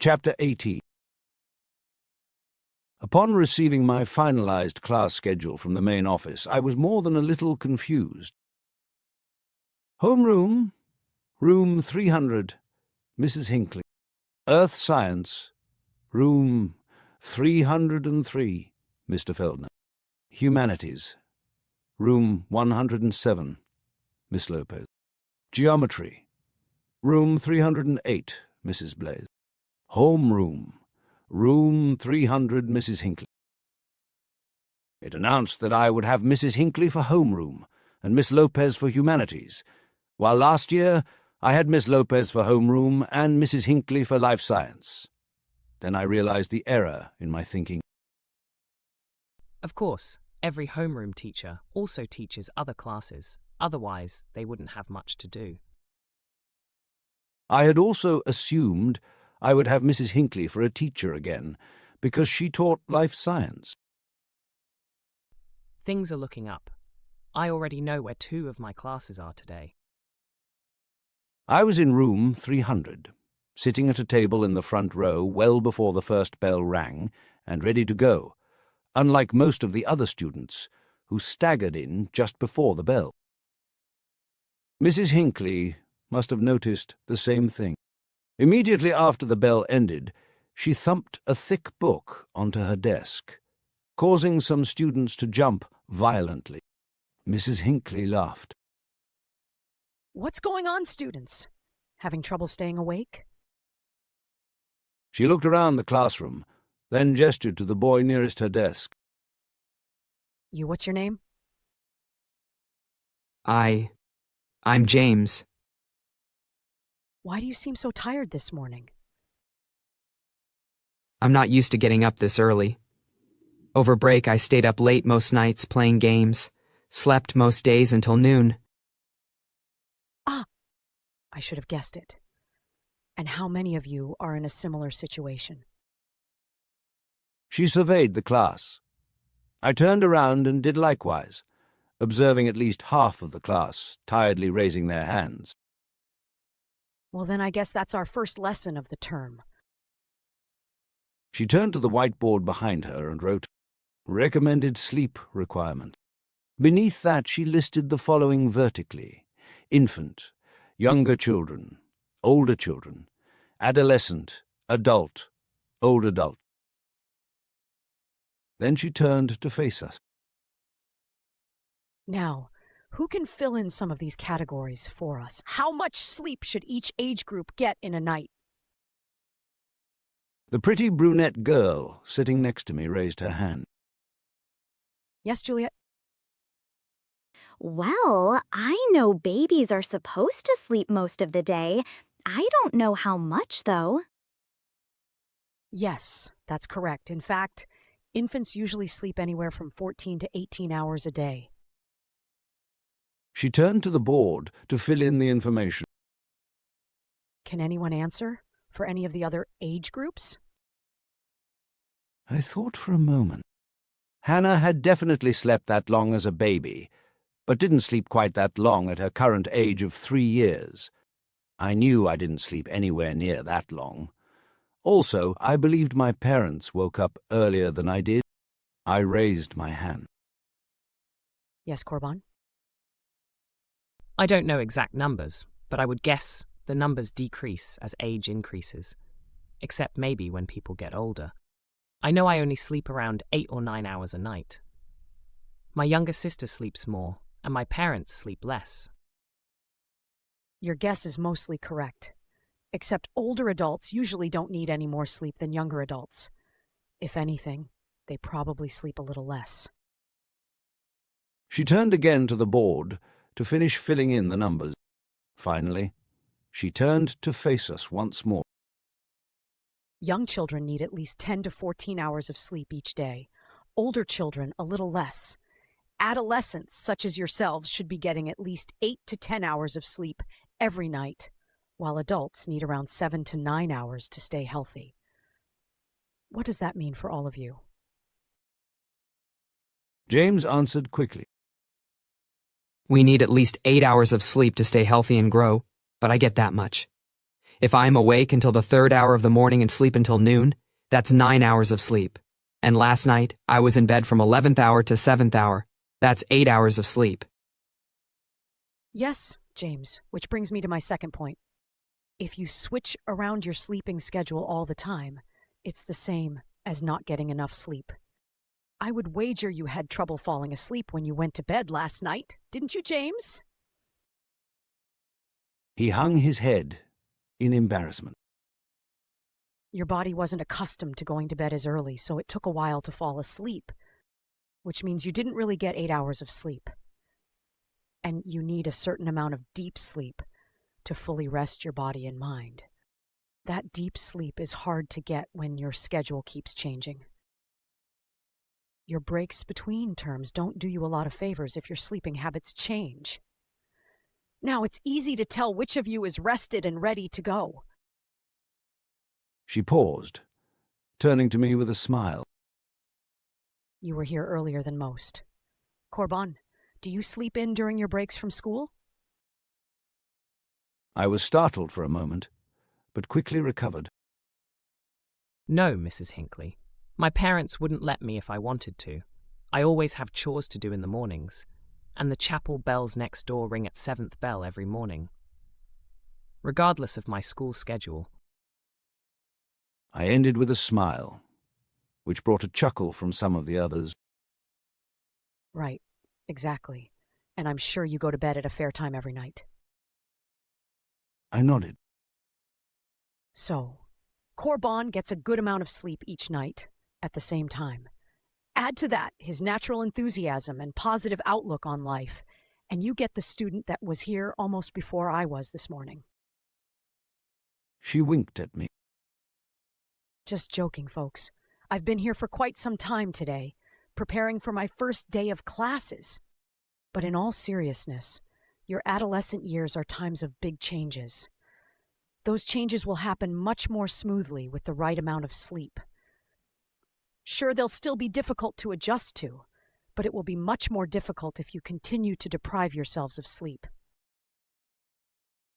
Chapter 18. Upon receiving my finalized class schedule from the main office, I was more than a little confused. Homeroom, room 300, Mrs. Hinckley. Earth Science, room 303, Mr. Feldner. Humanities, room 107, Miss Lopez. Geometry, room 308, Mrs. Blaze. Homeroom, room 300, Mrs. Hinckley. It announced that I would have Mrs. Hinckley for homeroom and Miss Lopez for humanities, while last year I had Miss Lopez for homeroom and Mrs. Hinckley for life science. Then I realized the error in my thinking. Of course, every homeroom teacher also teaches other classes, otherwise they wouldn't have much to do. I had also assumed I would have Mrs. Hinckley for a teacher again, because she taught life science. Things are looking up. I already know where 2 of my classes are today. I was in room 300, sitting at a table in the front row well before the first bell rang, and ready to go, unlike most of the other students, who staggered in just before the bell. Mrs. Hinckley must have noticed the same thing. Immediately after the bell ended, she thumped a thick book onto her desk, causing some students to jump violently. Mrs. Hinckley laughed. "What's going on, students? Having trouble staying awake?" She looked around the classroom, then gestured to the boy nearest her desk. What's your name?" I'm James. "Why do you seem so tired this morning?" I'm not used to getting up this early. Over break, I stayed up late most nights playing games, slept most days until noon. "Ah, I should have guessed it. And how many of you are in a similar situation?" She surveyed the class. I turned around and did likewise, observing at least half of the class tiredly raising their hands. "Well, then I guess that's our first lesson of the term." She turned to the whiteboard behind her and wrote, "Recommended sleep requirement." Beneath that she listed the following vertically: infant, younger children, older children, adolescent, adult, old adult. Then she turned to face us. Now, who can fill in some of these categories for us? How much sleep should each age group get in a night? The pretty brunette girl sitting next to me raised her hand. Yes, Juliet? Well, I know babies are supposed to sleep most of the day. I don't know how much, though. Yes, that's correct. In fact, infants usually sleep anywhere from 14 to 18 hours a day. She turned to the board to fill in the information. Can anyone answer for any of the other age groups? I thought for a moment. Hannah had definitely slept that long as a baby, but didn't sleep quite that long at her current age of 3 years. I knew I didn't sleep anywhere near that long. Also, I believed my parents woke up earlier than I did. I raised my hand. Yes, Corban? I don't know exact numbers, but I would guess the numbers decrease as age increases, except maybe when people get older. I know I only sleep around 8 or 9 hours a night. My younger sister sleeps more, and my parents sleep less. Your guess is mostly correct, except older adults usually don't need any more sleep than younger adults. If anything, they probably sleep a little less. She turned again to the board to finish filling in the numbers. Finally, she turned to face us once more. Young children need at least 10 to 14 hours of sleep each day. Older children, a little less. Adolescents, such as yourselves, should be getting at least 8 to 10 hours of sleep every night, while adults need around 7 to 9 hours to stay healthy. What does that mean for all of you? James answered quickly. We need at least 8 hours of sleep to stay healthy and grow, but I get that much. If I'm awake until the 3rd hour of the morning and sleep until noon, that's 9 hours of sleep. And last night, I was in bed from 11th hour to 7th hour. That's 8 hours of sleep. Yes, James, which brings me to my second point. If you switch around your sleeping schedule all the time, it's the same as not getting enough sleep. I would wager you had trouble falling asleep when you went to bed last night, didn't you, James? He hung his head in embarrassment. Your body wasn't accustomed to going to bed as early, so it took a while to fall asleep, which means you didn't really get 8 hours of sleep. And you need a certain amount of deep sleep to fully rest your body and mind. That deep sleep is hard to get when your schedule keeps changing. Your breaks between terms don't do you a lot of favors if your sleeping habits change. Now, it's easy to tell which of you is rested and ready to go. She paused, turning to me with a smile. You were here earlier than most. Corban, do you sleep in during your breaks from school? I was startled for a moment, but quickly recovered. No, Mrs. Hinckley. My parents wouldn't let me if I wanted to. I always have chores to do in the mornings, and the chapel bells next door ring at 7th bell every morning. Regardless of my school schedule. I ended with a smile, which brought a chuckle from some of the others. Right, exactly. And I'm sure you go to bed at a fair time every night. I nodded. So, Corban gets a good amount of sleep each night at the same time. Add to that his natural enthusiasm and positive outlook on life, and you get the student that was here almost before I was this morning. She winked at me. Just joking, folks. I've been here for quite some time today, preparing for my first day of classes. But in all seriousness, your adolescent years are times of big changes. Those changes will happen much more smoothly with the right amount of sleep. Sure, they'll still be difficult to adjust to, but it will be much more difficult if you continue to deprive yourselves of sleep.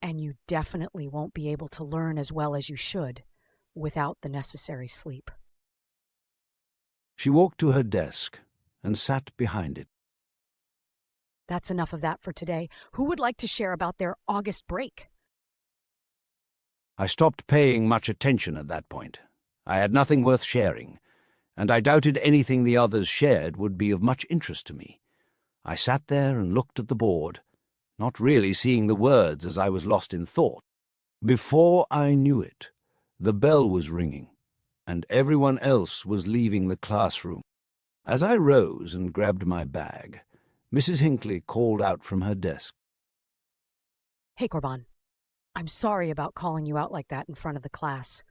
And you definitely won't be able to learn as well as you should without the necessary sleep. She walked to her desk and sat behind it. That's enough of that for today. Who would like to share about their August break? I stopped paying much attention at that point. I had nothing worth sharing, and I doubted anything the others shared would be of much interest to me. I sat there and looked at the board, not really seeing the words as I was lost in thought. Before I knew it, the bell was ringing, and everyone else was leaving the classroom. As I rose and grabbed my bag, Mrs. Hinckley called out from her desk. Hey, Corban. I'm sorry about calling you out like that in front of the class.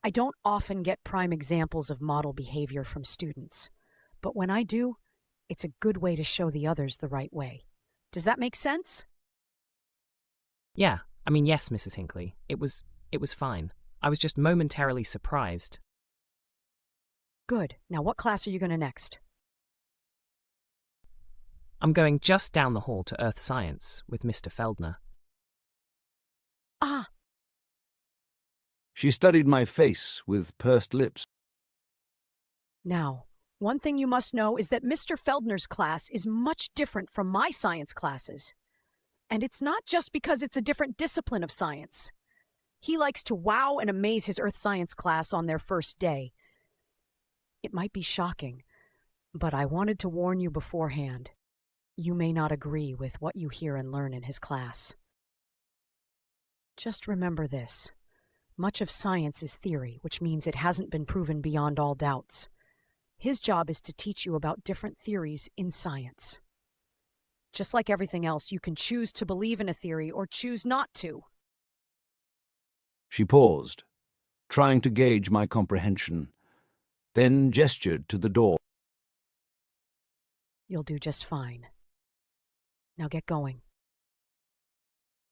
I don't often get prime examples of model behavior from students, but when I do, it's a good way to show the others the right way. Does that make sense? Yeah, yes, Mrs. Hinckley. It was fine. I was just momentarily surprised. Good. Now what class are you going to next? I'm going just down the hall to Earth Science with Mr. Feldner. Ah, She studied my face with pursed lips. now, one thing you must know is that Mr. Feldner's class is much different from my science classes. And it's not just because it's a different discipline of science. He likes to wow and amaze his Earth Science class on their first day. It might be shocking, but I wanted to warn you beforehand. You may not agree with what you hear and learn in his class. Just remember this. Much of science is theory, which means it hasn't been proven beyond all doubts. His job is to teach you about different theories in science. Just like everything else, you can choose to believe in a theory or choose not to. She paused, trying to gauge my comprehension, then gestured to the door. You'll do just fine. Now get going.